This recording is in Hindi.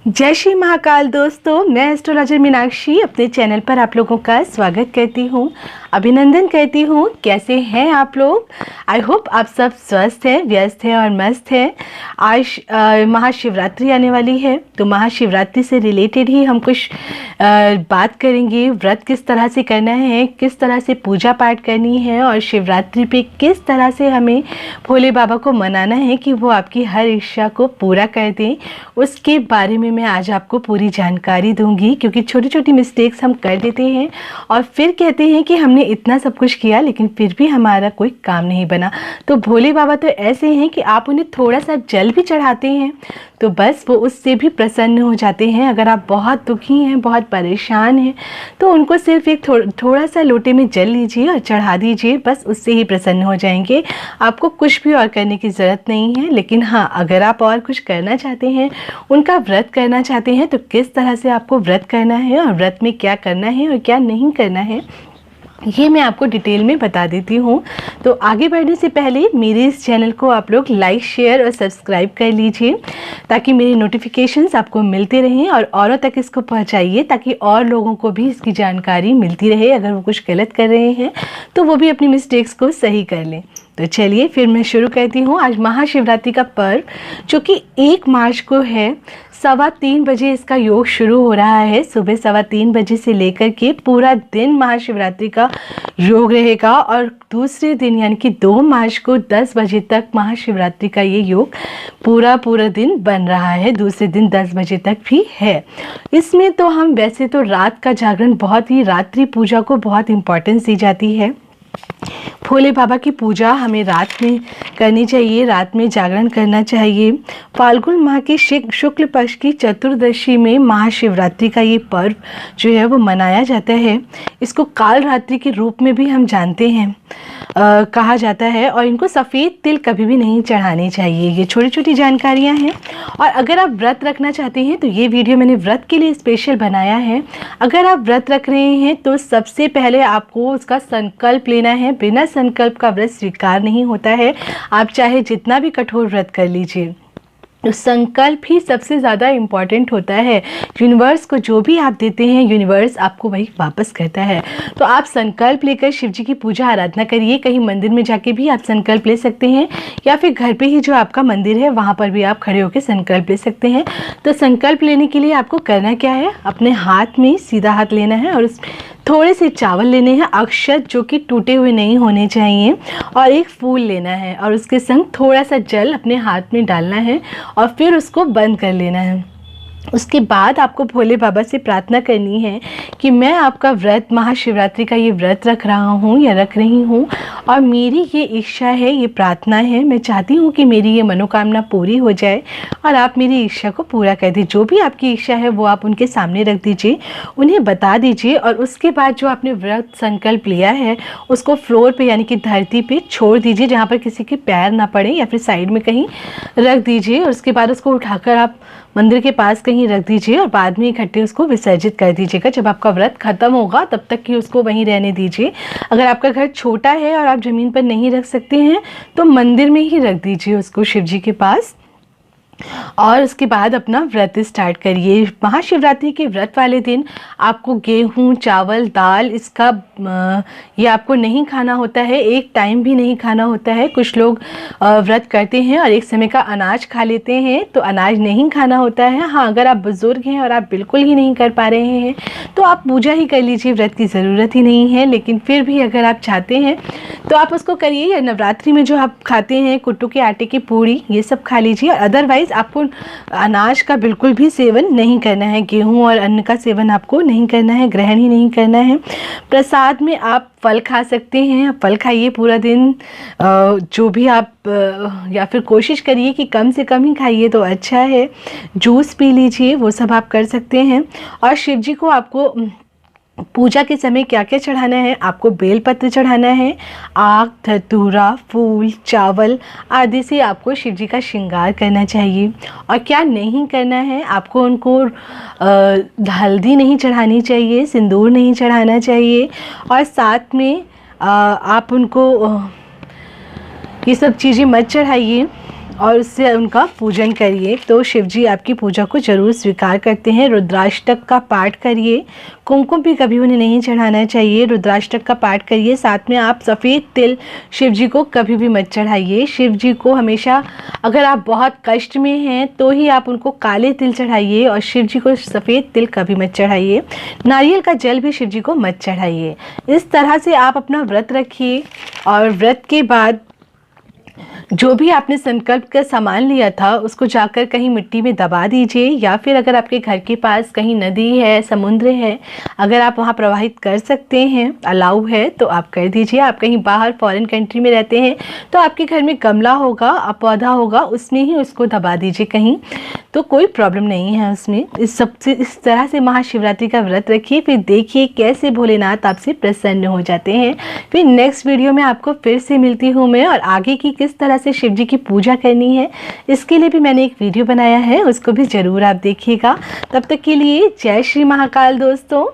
जय श्री महाकाल दोस्तों, मैं एस्ट्रोलॉजर मीनाक्षी अपने चैनल पर आप लोगों का स्वागत करती हूँ, अभिनंदन करती हूँ। कैसे हैं आप लोग? आई होप आप सब स्वस्थ हैं, व्यस्त हैं और मस्त हैं। आज महाशिवरात्रि आने वाली है, तो महाशिवरात्रि से रिलेटेड ही हम कुछ बात करेंगे। व्रत किस तरह से करना है, किस तरह से पूजा पाठ करनी है और शिवरात्रि पे किस तरह से हमें भोले बाबा को मनाना है कि वो आपकी हर इच्छा को पूरा कर दें, उसके बारे में मैं आज आपको पूरी जानकारी दूंगी। क्योंकि छोटी छोटी मिस्टेक्स हम कर देते हैं और फिर कहते हैं कि हमने इतना सब कुछ किया लेकिन फिर भी हमारा कोई काम नहीं बना। तो भोले बाबा तो ऐसे हैं कि आप उन्हें थोड़ा सा जल भी चढ़ाते हैं तो बस वो उससे भी प्रसन्न हो जाते हैं। अगर आप बहुत दुखी हैं, बहुत परेशान हैं, तो उनको सिर्फ एक थोड़ा सा लोटे में जल लीजिए और चढ़ा दीजिए, बस उससे ही प्रसन्न हो जाएंगे। आपको कुछ भी और करने की ज़रूरत नहीं है। लेकिन हाँ, अगर आप और कुछ करना चाहते हैं, उनका व्रत करना चाहते हैं, तो किस तरह से आपको व्रत करना है और व्रत में क्या करना है और क्या नहीं करना है, ये मैं आपको डिटेल में बता देती हूँ। तो आगे बढ़ने से पहले मेरे इस चैनल को आप लोग लाइक, शेयर और सब्सक्राइब कर लीजिए ताकि मेरी नोटिफिकेशंस आपको मिलते रहें और औरों तक इसको पहुँचाइए ताकि और लोगों को भी इसकी जानकारी मिलती रहे। अगर वो कुछ गलत कर रहे हैं तो वो भी अपनी मिस्टेक्स को सही कर लें। तो चलिए फिर मैं शुरू करती हूँ। आज महाशिवरात्रि का पर्व जो कि 1 मार्च को है, 3:15 बजे इसका योग शुरू हो रहा है। सुबह 3:15 बजे से लेकर के पूरा दिन महाशिवरात्रि का योग रहेगा और दूसरे दिन यानी कि 2 मार्च को 10 बजे तक महाशिवरात्रि का ये योग पूरा दिन बन रहा है। दूसरे दिन 10 बजे तक भी है। इसमें तो हम वैसे तो रात का जागरण, बहुत ही रात्रि पूजा को बहुत इम्पोर्टेंस दी जाती है। भोले बाबा की पूजा हमें रात में करनी चाहिए, रात में जागरण करना चाहिए। फाल्गुन माह के शुक्ल पक्ष की चतुर्दशी में महाशिवरात्रि का ये पर्व जो है वो मनाया जाता है। इसको काल रात्रि के रूप में भी हम जानते हैं, कहा जाता है। और इनको सफ़ेद तिल कभी भी नहीं चढ़ाने चाहिए। ये छोटी छोटी जानकारियाँ हैं। और अगर आप व्रत रखना चाहते हैं तो ये वीडियो मैंने व्रत के लिए स्पेशल बनाया है। अगर आप व्रत रख रहे हैं तो सबसे पहले आपको उसका संकल्प लेना है। बिना संकल्प का व्रत स्वीकार नहीं होता है। आप चाहे जितना भी कठोर व्रत कर लीजिए, तो संकल्प ही सबसे ज़्यादा इम्पॉर्टेंट होता है। यूनिवर्स को जो भी आप देते हैं, यूनिवर्स आपको वही वापस करता है। तो आप संकल्प लेकर शिव जी की पूजा आराधना करिए। कहीं मंदिर में जाके भी आप संकल्प ले सकते हैं या फिर घर पे ही जो आपका मंदिर है वहाँ पर भी आप खड़े होकर संकल्प ले सकते हैं। तो संकल्प लेने के लिए आपको करना क्या है, अपने हाथ में सीधा हाथ लेना है और थोड़े से चावल लेने हैं, अक्षत जो कि टूटे हुए नहीं होने चाहिए, और एक फूल लेना है और उसके संग थोड़ा सा जल अपने हाथ में डालना है और फिर उसको बंद कर लेना है। उसके बाद आपको भोले बाबा से प्रार्थना करनी है कि मैं आपका व्रत, महाशिवरात्रि का ये व्रत रख रहा हूँ या रख रही हूँ और मेरी ये इच्छा है, ये प्रार्थना है, मैं चाहती हूँ कि मेरी ये मनोकामना पूरी हो जाए और आप मेरी इच्छा को पूरा कर दें। जो भी आपकी इच्छा है वो आप उनके सामने रख दीजिए, उन्हें बता दीजिए और उसके बाद जो आपने व्रत संकल्प लिया है उसको फ्लोर पे यानी कि धरती पे छोड़ दीजिए, जहाँ पर किसी के पैर ना पड़े, या फिर साइड में कहीं रख दीजिए। और उसके बाद उसको उठाकर आप मंदिर के पास कहीं रख दीजिए और बाद में इकट्ठे उसको विसर्जित कर दीजिएगा। जब आपका व्रत खत्म होगा तब तक कि उसको वहीं रहने दीजिए। अगर आपका घर छोटा है और आप ज़मीन पर नहीं रख सकते हैं तो मंदिर में ही रख दीजिए उसको शिव जी के पास, और उसके बाद अपना व्रत स्टार्ट करिए। महाशिवरात्रि के व्रत वाले दिन आपको गेहूं, चावल, दाल इसका ये आपको नहीं खाना होता है। एक टाइम भी नहीं खाना होता है। कुछ लोग व्रत करते हैं और एक समय का अनाज खा लेते हैं, तो अनाज नहीं खाना होता है। हाँ, अगर आप बुज़ुर्ग हैं और आप बिल्कुल ही नहीं कर पा रहे हैं तो आप पूजा ही कर लीजिए, व्रत की ज़रूरत ही नहीं है। लेकिन फिर भी अगर आप चाहते हैं तो आप उसको करिए। या नवरात्रि में जो आप खाते हैं कुट्टू के आटे की पूड़ी, ये सब खा लीजिए। अदरवाइज़ आपको अनाज का बिल्कुल भी सेवन नहीं करना है, गेहूं और अन्न का सेवन आपको नहीं करना है, ग्रहण ही नहीं करना है। प्रसाद में आप फल खा सकते हैं, फल खाइए पूरा दिन, जो भी आप, या फिर कोशिश करिए कि कम से कम ही खाइए तो अच्छा है। जूस पी लीजिए, वो सब आप कर सकते हैं। और शिव जी को आपको पूजा के समय क्या क्या चढ़ाना है, आपको बेलपत्र चढ़ाना है, आग, धतूरा, फूल, चावल आदि से आपको शिव जी का श्रृंगार करना चाहिए। और क्या नहीं करना है, आपको उनको हल्दी नहीं चढ़ानी चाहिए, सिंदूर नहीं चढ़ाना चाहिए, और साथ में आप उनको ये सब चीज़ें मत चढ़ाइए। और उससे उनका पूजन करिए तो शिव जी आपकी पूजा को ज़रूर स्वीकार करते हैं। रुद्राष्टक का पाठ करिए, कुमकुम भी कभी उन्हें नहीं चढ़ाना चाहिए। रुद्राष्टक का पाठ करिए, साथ में आप सफ़ेद तिल शिव जी को कभी भी मत चढ़ाइए। शिव जी को हमेशा, अगर आप बहुत कष्ट में हैं तो ही आप उनको काले तिल चढ़ाइए और शिव जी को सफ़ेद तिल कभी मत चढ़ाइए। नारियल का जल भी शिव जी को मत चढ़ाइए। इस तरह से आप अपना व्रत रखिए और व्रत के बाद जो भी आपने संकल्प का सामान लिया था उसको जाकर कहीं मिट्टी में दबा दीजिए, या फिर अगर आपके घर के पास कहीं नदी है, समुद्र है, अगर आप वहाँ प्रवाहित कर सकते हैं, अलाउ है तो आप कर दीजिए। आप कहीं बाहर फॉरेन कंट्री में रहते हैं तो आपके घर में गमला होगा, पौधा होगा, उसमें ही उसको दबा दीजिए कहीं, तो कोई प्रॉब्लम नहीं है उसमें। इस तरह से महाशिवरात्रि का व्रत रखिए, फिर देखिए कैसे भोलेनाथ आपसे प्रसन्न हो जाते हैं। फिर नेक्स्ट वीडियो में आपको फिर से मिलती हूँ मैं, और आगे की किस तरह से शिव जी की पूजा करनी है इसके लिए भी मैंने एक वीडियो बनाया है, उसको भी ज़रूर आप देखिएगा। तब तक के लिए जय श्री महाकाल दोस्तों।